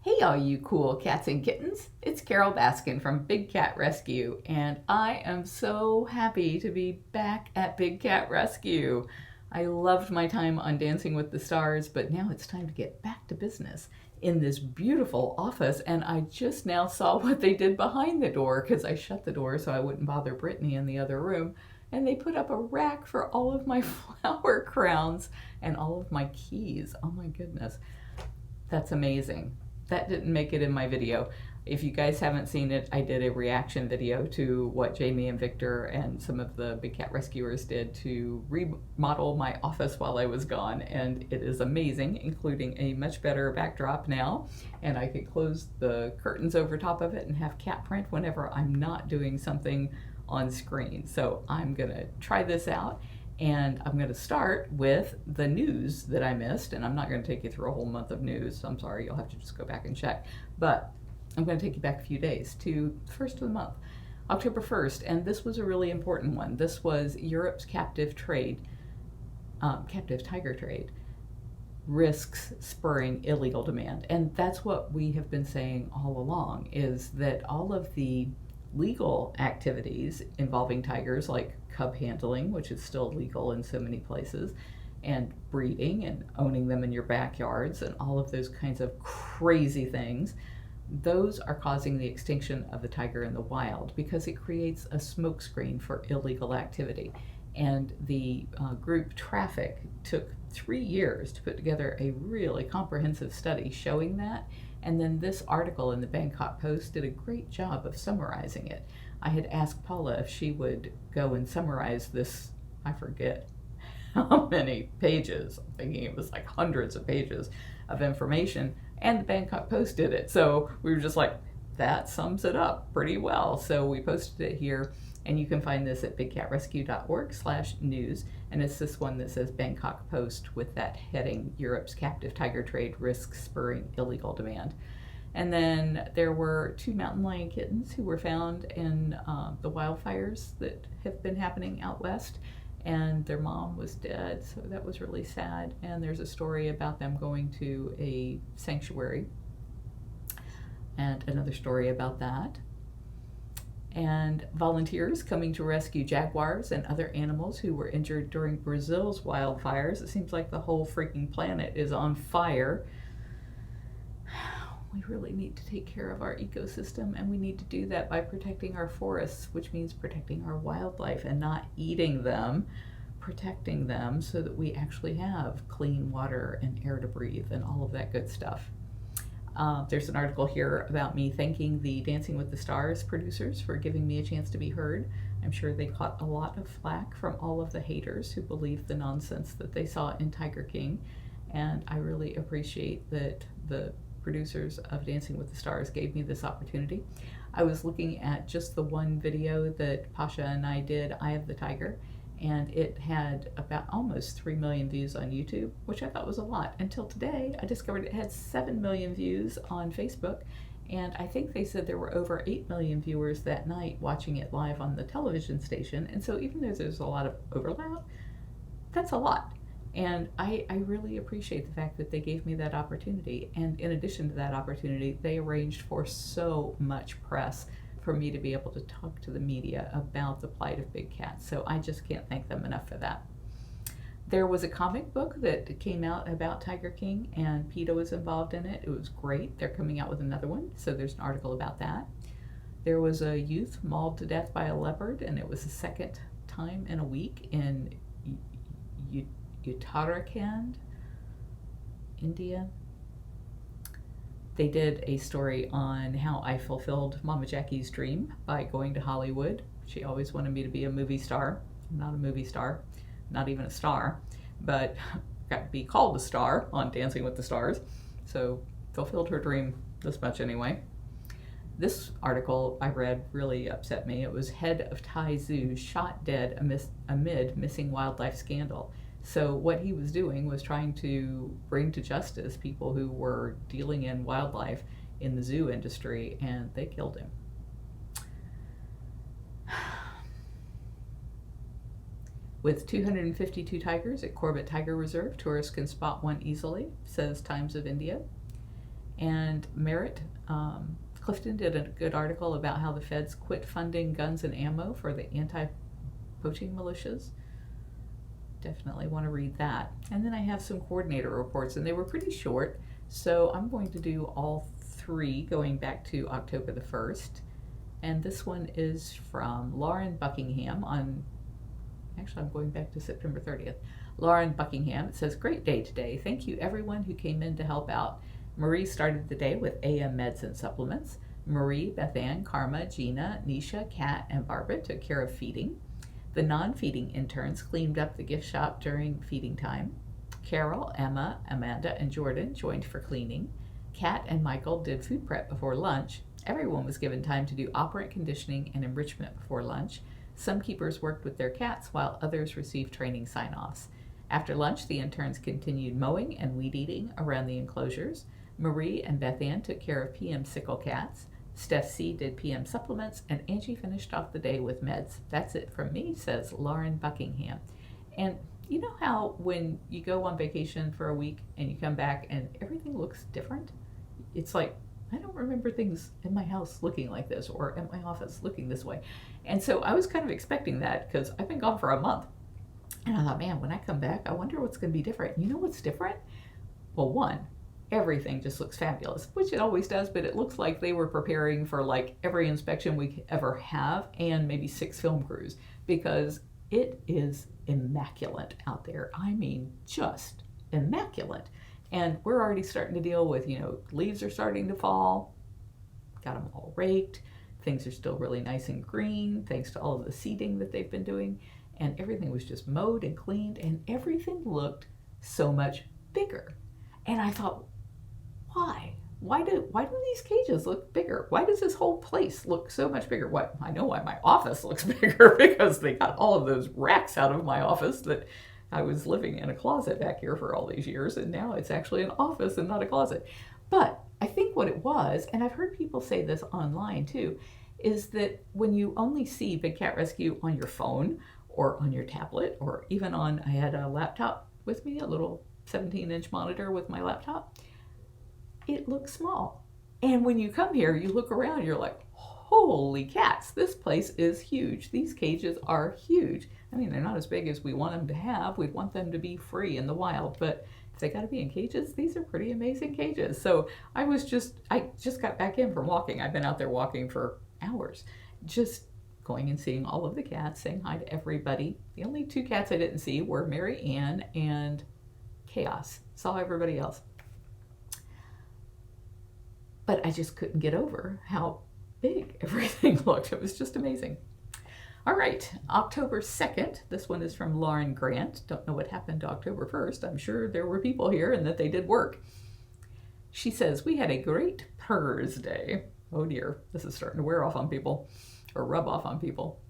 Hey, all you cool cats and kittens. It's Carole Baskin from Big Cat Rescue, and I am so happy to be back at Big Cat Rescue. I loved my time on Dancing with the Stars, but now it's time to get back to business in this beautiful office. And I just now saw what they did behind the door because I shut the door so I wouldn't bother Brittany in the other room. And they put up a rack for all of my flower crowns and all of my keys. Oh my goodness. That's amazing. That didn't make it in my video. If you guys haven't seen it, I did a reaction video to what Jamie and Victor and some of the Big Cat Rescuers did to remodel my office while I was gone, and it is amazing, including a much better backdrop now, and I could close the curtains over top of it and have cat print whenever I'm not doing something on screen. So I'm gonna try this out, and I'm going to start with the news that I missed. And I'm not going to take you through a whole month of news. I'm sorry, you'll have to just go back and check. But I'm going to take you back a few days to the first of the month, October 1st. And this was a really important one. This was Europe's captive tiger trade risks spurring illegal demand. And that's what we have been saying all along, is that all of the legal activities involving tigers, like cub handling, which is still legal in so many places, and breeding and owning them in your backyards, and all of those kinds of crazy things, those are causing the extinction of the tiger in the wild because it creates a smokescreen for illegal activity. And the group Traffic took 3 years to put together a really comprehensive study showing that. And then this article in the Bangkok Post did a great job of summarizing it. I had asked Paula if she would go and summarize this, I forget how many pages, I'm thinking it was like hundreds of pages of information, and the Bangkok Post did it. So we were just like, that sums it up pretty well. So we posted it here, and you can find this at bigcatrescue.org/news. And it's this one that says Bangkok Post with that heading, Europe's captive tiger trade risks spurring illegal demand. And then there were 2 mountain lion kittens who were found in the wildfires that have been happening out west. And their mom was dead, so that was really sad. And there's a story about them going to a sanctuary, and another story about that. And volunteers coming to rescue jaguars and other animals who were injured during Brazil's wildfires. It seems like the whole freaking planet is on fire. We really need to take care of our ecosystem, and we need to do that by protecting our forests, which means protecting our wildlife and not eating them, protecting them so that we actually have clean water and air to breathe and all of that good stuff. There's an article here about me thanking the Dancing with the Stars producers for giving me a chance to be heard. I'm sure they caught a lot of flack from all of the haters who believed the nonsense that they saw in Tiger King, and I really appreciate that the producers of Dancing with the Stars gave me this opportunity. I was looking at just the one video that Pasha and I did, Eye of the Tiger, and it had about almost 3 million views on YouTube, which I thought was a lot. Until today, I discovered it had 7 million views on Facebook, and I think they said there were over 8 million viewers that night watching it live on the television station. And so even though there's a lot of overlap, that's a lot. And I really appreciate the fact that they gave me that opportunity. And in addition to that opportunity, they arranged for so much press for me to be able to talk to the media about the plight of big cats. So I just can't thank them enough for that. There was a comic book that came out about Tiger King, and PETA was involved in it. It was great. They're coming out with another one, so there's an article about that. There was a youth mauled to death by a leopard, and it was the second time in a week in Uttarakhand, India. They did a story on how I fulfilled Mama Jackie's dream by going to Hollywood. She always wanted me to be a movie star. I'm not a movie star, not even a star, but got to be called a star on Dancing with the Stars. So fulfilled her dream this much anyway. This article I read really upset me. It was head of Thai zoo shot dead amid missing wildlife scandal. So what he was doing was trying to bring to justice people who were dealing in wildlife in the zoo industry, and they killed him. With 252 tigers at Corbett Tiger Reserve, tourists can spot one easily, says Times of India. And Merritt Clifton did a good article about how the feds quit funding guns and ammo for the anti-poaching militias. Definitely want to read that. And then I have some coordinator reports, and they were pretty short, so I'm going to do all three going back to October the 1st. And this one is from Lauren Buckingham on, actually I'm going back to September 30th. Lauren Buckingham, it says, great day today. Thank you everyone who came in to help out. Marie started the day with AM meds and supplements. Marie, Beth Ann, Karma, Gina, Nisha, Kat, and Barbara took care of feeding. The non-feeding interns cleaned up the gift shop during feeding time. Carole, Emma, Amanda, and Jordan joined for cleaning. Kat and Michael did food prep before lunch. Everyone was given time to do operant conditioning and enrichment before lunch. Some keepers worked with their cats while others received training sign-offs. After lunch, the interns continued mowing and weed eating around the enclosures. Marie and Beth Ann took care of PM sickle cats. Steph C did PM supplements, and Angie finished off the day with meds. That's it from me, says Lauren Buckingham. And you know how when you go on vacation for a week and you come back and everything looks different? It's like, I don't remember things in my house looking like this or at my office looking this way. And so I was kind of expecting that because I've been gone for a month. And I thought, man, when I come back, I wonder what's going to be different. You know what's different? Well, one, everything just looks fabulous, which it always does, but it looks like they were preparing for like every inspection we could ever have and maybe 6 film crews, because it is immaculate out there. I mean, just immaculate. And we're already starting to deal with, leaves are starting to fall, got them all raked. Things are still really nice and green, thanks to all of the seeding that they've been doing. And everything was just mowed and cleaned, and everything looked so much bigger. And I thought, why? Why do these cages look bigger? Why does this whole place look so much bigger? I know why my office looks bigger, because they got all of those racks out of my office that I was living in a closet back here for all these years, and now it's actually an office and not a closet. But I think what it was, and I've heard people say this online too, is that when you only see Big Cat Rescue on your phone or on your tablet, or even I had a laptop with me, a little 17-inch monitor with my laptop, it looks small. And when you come here, you look around, you're like, holy cats, this place is huge. These cages are huge. I mean, they're not as big as we want them to have. We'd want them to be free in the wild, but if they got to be in cages, these are pretty amazing cages. So I just got back in from walking. I've been out there walking for hours, just going and seeing all of the cats, saying hi to everybody. The only 2 cats I didn't see were Mary Ann and Chaos. Saw everybody else. But I just couldn't get over how big everything looked. It was just amazing. All right, October 2nd. This one is from Lauren Grant. Don't know what happened to October 1st. I'm sure there were people here and that they did work. She says, we had a great PERS day. Oh dear, this is starting to wear off on people, or rub off on people.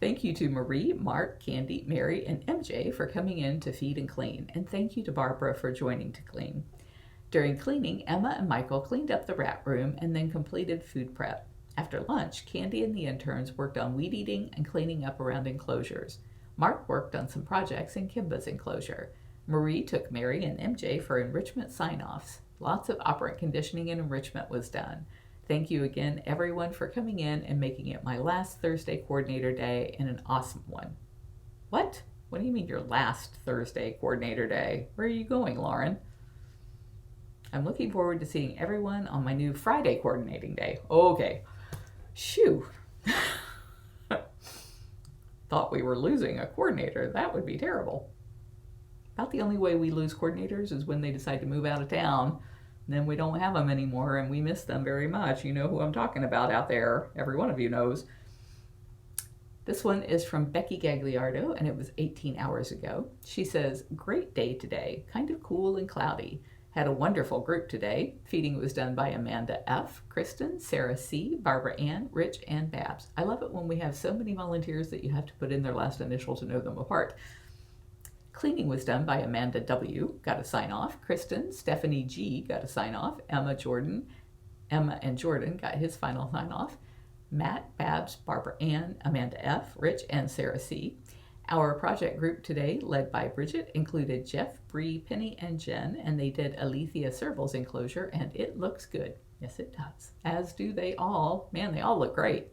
Thank you to Marie, Mark, Candy, Mary, and MJ for coming in to feed and clean. And thank you to Barbara for joining to clean. During cleaning, Emma and Michael cleaned up the rat room and then completed food prep. After lunch, Candy and the interns worked on weed eating and cleaning up around enclosures. Mark worked on some projects in Kimba's enclosure. Marie took Mary and MJ for enrichment sign-offs. Lots of operant conditioning and enrichment was done. Thank you again, everyone, for coming in and making it my last Thursday coordinator day, and an awesome one. What? What do you mean your last Thursday coordinator day? Where are you going, Lauren? I'm looking forward to seeing everyone on my new Friday coordinating day. Okay. Shoo. Thought we were losing a coordinator. That would be terrible. About the only way we lose coordinators is when they decide to move out of town. Then we don't have them anymore, and we miss them very much. You know who I'm talking about out there. Every one of you knows. This one is from Becky Gagliardo, and it was 18 hours ago. She says, great day today. Kind of cool and cloudy. Had a wonderful group today. Feeding was done by Amanda F., Kristen, Sarah C., Barbara Ann, Rich, and Babs. I love it when we have so many volunteers that you have to put in their last initial to know them apart. Cleaning was done by Amanda W., got a sign off. Kristen, Stephanie G. got a sign off. Emma and Jordan got his final sign off. Matt, Babs, Barbara Ann, Amanda F., Rich, and Sarah C. Our project group today, led by Bridget, included Jeff, Bree, Penny, and Jen, and they did Alethea Serval's enclosure, and it looks good. Yes, it does. As do they all. Man, they all look great.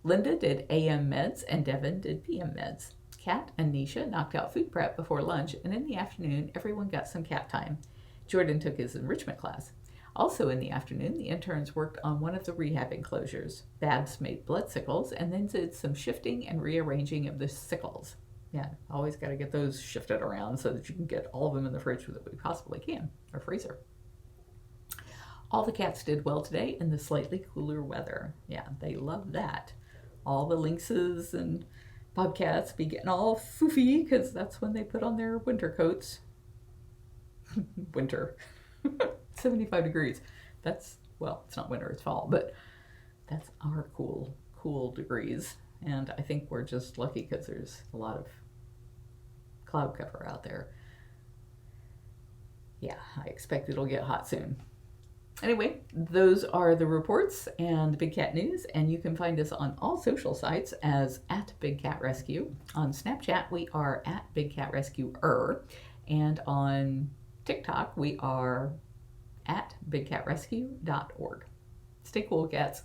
Linda did AM meds, and Devin did PM meds. Kat and Nisha knocked out food prep before lunch, and in the afternoon, everyone got some cat time. Jordan took his enrichment class. Also in the afternoon, the interns worked on one of the rehab enclosures. Babs made blood sickles and then did some shifting and rearranging of the sickles. Yeah, always got to get those shifted around so that you can get all of them in the fridge that we possibly can, or freezer. All the cats did well today in the slightly cooler weather. Yeah, they love that. All the lynxes and bobcats be getting all foofy because that's when they put on their winter coats. Winter. 75 degrees. That's, well, it's not winter, it's fall, but that's our cool degrees. And I think we're just lucky because there's a lot of cloud cover out there. Yeah, I expect it'll get hot soon. Anyway, those are the reports and the Big Cat News, and you can find us on all social sites as @BigCatRescue. On Snapchat, we are @BigCatRescuer, and on TikTok, we are @BigCatRescue.org. Stay cool, cats.